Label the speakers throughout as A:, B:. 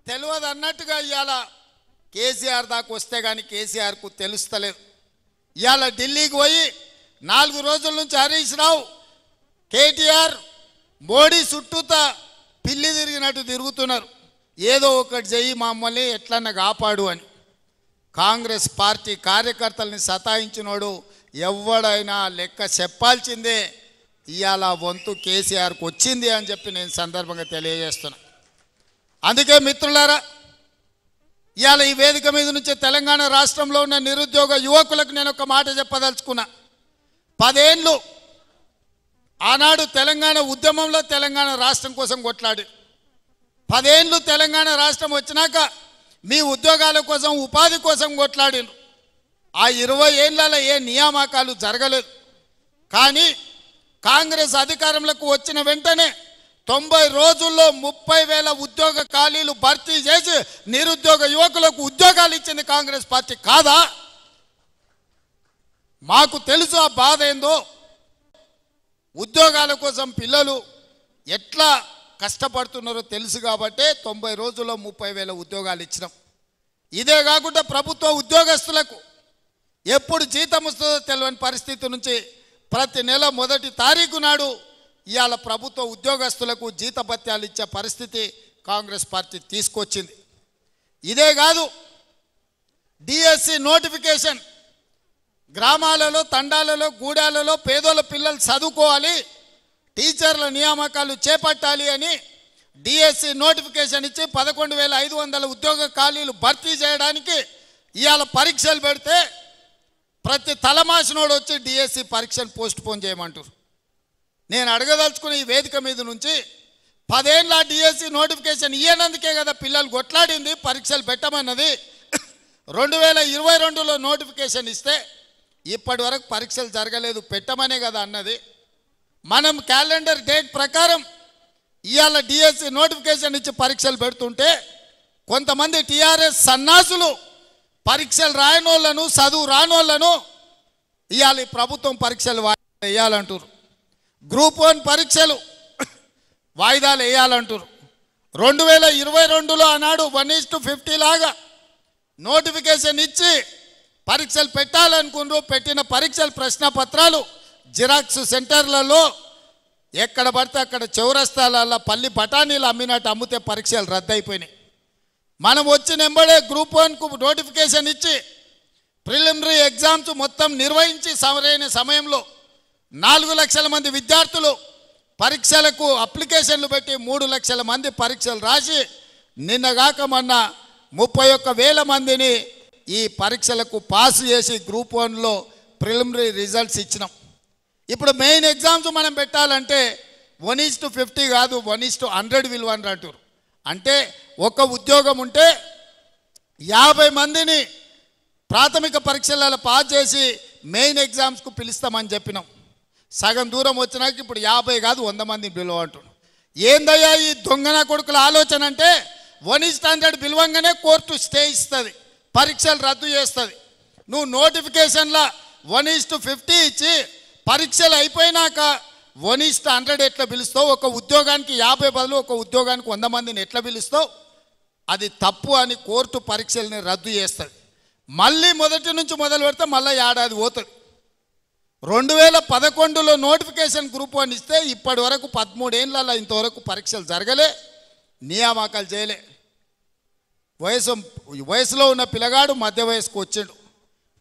A: తెలియదు అన్నట్టుగా ఇవాళ కేసీఆర్ దాకా వస్తే కానీ కేసీఆర్కు తెలుస్తలేదు. ఇవాళ ఢిల్లీకి పోయి 4 రోజుల నుంచి హరీష్ రావు కేటీఆర్ మోడీ చుట్టూతా పిల్లి తిరిగినట్టు తిరుగుతున్నారు. ఏదో ఒకటి చెయ్యి మమ్మల్ని ఎట్లన్నా కాపాడు అని. కాంగ్రెస్ పార్టీ కార్యకర్తల్ని సతాయించినోడు ఎవడైనా లెక్క చెప్పాల్సిందే. ఇవాళ వంతు కేసీఆర్కి వచ్చింది అని చెప్పి నేను సందర్భంగా తెలియజేస్తున్నా. అందుకే మిత్రులారా, ఇవాళ ఈ వేదిక మీద నుంచి తెలంగాణ రాష్ట్రంలో ఉన్న నిరుద్యోగ యువకులకు నేను ఒక మాట చెప్పదలుచుకున్నా. 10 ఏళ్ళు ఆనాడు తెలంగాణ ఉద్యమంలో తెలంగాణ రాష్ట్రం కోసం కొట్లాడి 10 ఏళ్ళు తెలంగాణ రాష్ట్రం వచ్చినాక మీ ఉద్యోగాల కోసం ఉపాధి కోసం కొట్లాడిను. ఆ 20 ఏళ్లలో ఏ నియామకాలు జరగలేదు. కానీ కాంగ్రెస్ అధికారంలోకి వచ్చిన వెంటనే 90 రోజుల్లో 30,000 ఉద్యోగ ఖాళీలు భర్తీ చేసి నిరుద్యోగ యువకులకు ఉద్యోగాలు ఇచ్చింది కాంగ్రెస్ పార్టీ కాదా? మాకు తెలుసు ఆ బాధ ఏందో. ఉద్యోగాల కోసం పిల్లలు ఎట్లా కష్టపడుతున్నారో తెలుసు కాబట్టే 90 రోజుల్లో 30,000 ఉద్యోగాలు ఇచ్చినాం. ఇదే కాకుండా ప్రభుత్వ ఉద్యోగస్తులకు ఎప్పుడు జీతం వస్తుందో తెలియని పరిస్థితి నుంచి ప్రతి నెల 1వ తారీఖు నాడు ఇవాళ ప్రభుత్వ ఉద్యోగస్తులకు జీతభత్యాలు ఇచ్చే పరిస్థితి కాంగ్రెస్ పార్టీ తీసుకొచ్చింది. ఇదే కాదు, డిఎస్సి నోటిఫికేషన్ గ్రామాలలో తండాలలో గూడాలలో పేదోళ్ళ పిల్లలు చదువుకోవాలి, టీచర్ల నియామకాలు చేపట్టాలి అని డిఎస్సి నోటిఫికేషన్ ఇచ్చి 11,500 ఉద్యోగ ఖాళీలు భర్తీ చేయడానికి ఇవాళ పరీక్షలు పెడితే ప్రతి తలమాసినోడు వచ్చి డిఎస్సి పరీక్షను పోస్ట్ పోన్ చేయమంటారు. నేను అడగదలుచుకున్న ఈ వేదిక మీద నుంచి 10 ఏళ్ళ డిఎస్సి నోటిఫికేషన్ ఇయ్యనందుకే కదా పిల్లలు కొట్లాడింది, పరీక్షలు పెట్టమన్నది. 2022లో నోటిఫికేషన్ ఇస్తే ఇప్పటి వరకు పరీక్షలు జరగలేదు, పెట్టమనే కదా అన్నది. మనం క్యాలెండర్ డేట్ ప్రకారం ఇవాళ డిఎస్సి నోటిఫికేషన్ ఇచ్చి పరీక్షలు పెడుతుంటే కొంతమంది టీఆర్ఎస్ సన్నాసులు పరీక్షలు రాయనోళ్లను చదువు రానోళ్లను ఇవాళ ప్రభుత్వం పరీక్షలు వేయాలంటారు. గ్రూప్ 1 పరీక్షలు వాయిదాలు వేయాలంటారు. 2022లో ఆనాడు 1:50 లాగా నోటిఫికేషన్ ఇచ్చి పరీక్షలు పెట్టాలనుకున్నారు. పెట్టిన పరీక్షల ప్రశ్న పత్రాలు జిరాక్స్ సెంటర్లలో ఎక్కడ పడితే అక్కడ చౌరస్తాలలో పల్లి బఠానీలు అమ్మినట్టు అమ్మితే పరీక్షలు రద్దయిపోయినాయి. మనం వచ్చిన వెంబడే గ్రూప్ 1కు నోటిఫికేషన్ ఇచ్చి ప్రిలిమినరీ ఎగ్జామ్స్ మొత్తం నిర్వహించి సరైన సమయంలో 4 లక్షల మంది విద్యార్థులు పరీక్షలకు అప్లికేషన్లు పెట్టి 3 లక్షల మంది పరీక్షలు రాసి నిన్నగాక మొన్న 31,000 మందిని ఈ పరీక్షలకు పాస్ చేసి గ్రూప్ 1లో ప్రిలిమినరీ రిజల్ట్స్ ఇచ్చినాం. ఇప్పుడు మెయిన్ ఎగ్జామ్స్ మనం పెట్టాలంటే 1:50 కాదు 1:100 విలువని అంటారు. అంటే ఒక ఉద్యోగం ఉంటే 50 మందిని ప్రాథమిక పరీక్షలలో పాస్ చేసి మెయిన్ ఎగ్జామ్స్కు పిలుస్తామని చెప్పినాం. సగం దూరం వచ్చినాక ఇప్పుడు 50 కాదు 100 మందిని పిలువ అంటున్నాం. ఏందయ్యా ఈ దొంగన కొడుకుల ఆలోచన అంటే 1:100 పిలువంగానే కోర్టు స్టే ఇస్తుంది, పరీక్షలు రద్దు చేస్తుంది. నువ్వు నోటిఫికేషన్లో 1:50 ఇచ్చి పరీక్షలు అయిపోయినాక 1:100 ఎట్లా పిలుస్తావు? ఒక ఉద్యోగానికి 50 బదులు ఒక ఉద్యోగానికి 100 మందిని ఎట్లా పిలుస్తావు? అది తప్పు అని కోర్టు పరీక్షల్ని రద్దు చేస్తుంది. మళ్ళీ మొదటి నుంచి మొదలు పెడితే మళ్ళీ ఏడాది పోతుంది. 2011లో నోటిఫికేషన్ గ్రూప్ 1 ఇస్తే ఇప్పటి వరకు 13 ఏళ్ళలో ఇంతవరకు పరీక్షలు జరగలే, నియామకాలు చేయలే. వయసులో ఉన్న పిల్లగాడు మధ్య వయసుకు వచ్చాడు,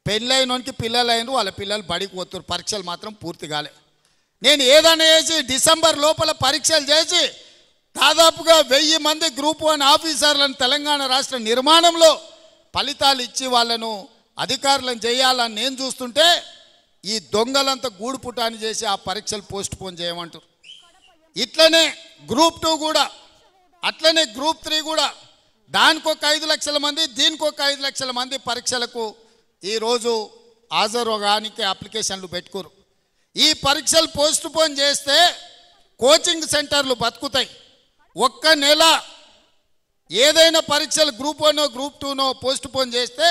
A: పెళ్ళైనోనికి పిల్లలు అయినారు, వాళ్ళ పిల్లలు బడికి పోతున్నారు, పరీక్షలు మాత్రం పూర్తి కాలే. నేను ఏదైనా చేసి డిసెంబర్ లోపల పరీక్షలు చేసి దాదాపుగా 1000 మంది గ్రూప్ 1 ఆఫీసర్లను తెలంగాణ రాష్ట్ర నిర్మాణంలో ఫలితాలు ఇచ్చి వాళ్ళను అధికారులను చేయాలని నేను చూస్తుంటే ఈ దొంగలంతా గూడుపుటాన్ని చేసి ఆ పరీక్షలు పోస్ట్ పోన్ చేయమంటారు. ఇట్లనే గ్రూప్ 2 కూడా, అట్లనే గ్రూప్ 3 కూడా దానికి ఒక 5 లక్షల మంది, దీనికి ఒక 5 లక్షల మంది పరీక్షలకు ఈరోజు హాజరుగానికి అప్లికేషన్లు పెట్టుకోరు. ఈ పరీక్షలు పోస్ట్ పోన్ చేస్తే కోచింగ్ సెంటర్లు బతుకుతాయి. ఒక్క నెల ఏదైనా పరీక్షలు గ్రూప్ 1 గ్రూప్ 2 పోస్ట్ పోన్ చేస్తే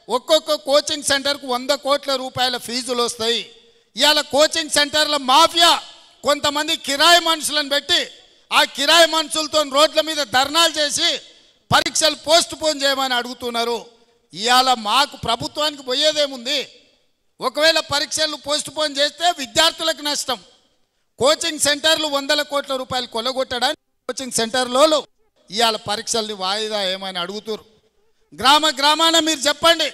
A: ఒక్కొక్క కోచింగ్ సెంటర్కు 100 కోట్ల రూపాయల ఫీజులు వస్తాయి. ఇవాళ కోచింగ్ సెంటర్ల మాఫియా కొంతమంది కిరాయి మనుషులను పెట్టి ఆ కిరాయి మనుషులతో రోడ్ల మీద ధర్నాలు చేసి పరీక్షలు పోస్ట్ పోన్ చేయమని అడుగుతున్నారు. ఇవాళ మాకు ప్రభుత్వానికి పోయేదేముంది? ఒకవేళ పరీక్షలు పోస్ట్ పోన్ చేస్తే విద్యార్థులకు నష్టం. కోచింగ్ సెంటర్లు 100 కోట్ల రూపాయలు కొల్లగొట్టడానికి కోచింగ్ సెంటర్లో ఇవాళ పరీక్షల్ని వాయిదా ఏమని అడుగుతున్నారు. గ్రామాన మీరు చెప్పండి,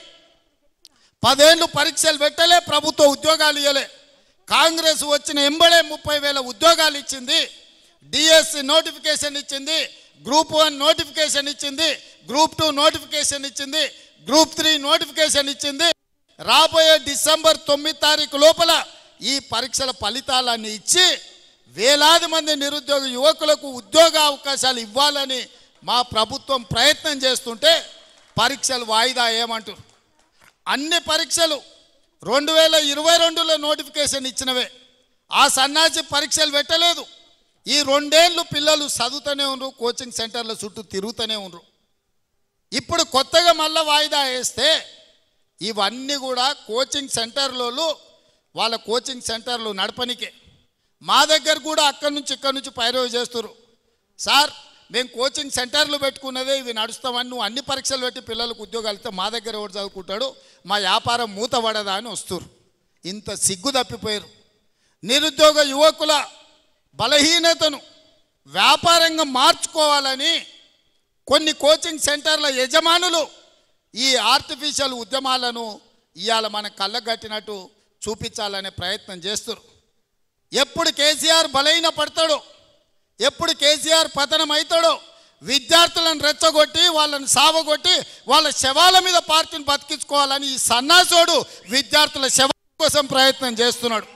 A: 10 ఏళ్ళు పరీక్షలు పెట్టలే, ప్రభుత్వ ఉద్యోగాలు ఇవ్వలే. కాంగ్రెస్ వచ్చిన ఎంబడే 30,000 ఉద్యోగాలు ఇచ్చింది. డిఎస్సి నోటిఫికేషన్ ఇచ్చింది, గ్రూప్ 1 నోటిఫికేషన్ ఇచ్చింది, గ్రూప్ 2 నోటిఫికేషన్ ఇచ్చింది, గ్రూప్ 3 నోటిఫికేషన్ ఇచ్చింది. రాబోయే డిసెంబర్ 9 తారీఖు లోపల ఈ పరీక్షల ఫలితాలన్నీ ఇచ్చి వేలాది మంది నిరుద్యోగ యువకులకు ఉద్యోగ అవకాశాలు ఇవ్వాలని మా ప్రభుత్వం ప్రయత్నం చేస్తుంటే పరీక్షలు వాయిదా ఏమంటారు? అన్ని పరీక్షలు 2022లో నోటిఫికేషన్ ఇచ్చినవే. ఆ సన్నాసి పరీక్షలు పెట్టలేదు. ఈ 2 ఏళ్ళు పిల్లలు చదువుతూనే ఉన్నారు, కోచింగ్ సెంటర్ల చుట్టూ తిరుగుతూనే ఉన్నారు. ఇప్పుడు కొత్తగా మళ్ళీ వాయిదా వేస్తే ఇవన్నీ కూడా కోచింగ్ సెంటర్లలో వాళ్ళ కోచింగ్ సెంటర్లు నడపనికే. మా దగ్గర కూడా అక్కడి నుంచి ఇక్కడి నుంచి పైరవి చేస్తారు. సార్ మేము కోచింగ్ సెంటర్లు పెట్టుకున్నదే ఇవి నడుస్తామని, నువ్వు అన్ని పరీక్షలు పెట్టి పిల్లలకు ఉద్యోగాలు ఇస్తే మా దగ్గర ఎవరు చదువుకుంటాడు, మా వ్యాపారం మూతపడదా అని వస్తారు. ఇంత సిగ్గు తప్పిపోయారు. నిరుద్యోగ యువకుల బలహీనతను వ్యాపారంగా మార్చుకోవాలని కొన్ని కోచింగ్ సెంటర్ల యజమానులు ఈ ఆర్టిఫిషియల్ ఉద్యమాలను ఇవాళ మన కళ్ళగట్టినట్టు చూపించాలనే ప్రయత్నం చేస్తారు. ఎప్పుడు కేసీఆర్ బలహీన పడతాడో, ఎప్పుడు కేసీఆర్ పతనం అవుతాడో విద్యార్థులను రెచ్చగొట్టి వాళ్ళని సావగొట్టి వాళ్ళ శవాల మీద పార్టీని బతికించుకోవాలని ఈ సన్నాసోడు విద్యార్థుల శవం కోసం ప్రయత్నం చేస్తున్నాడు.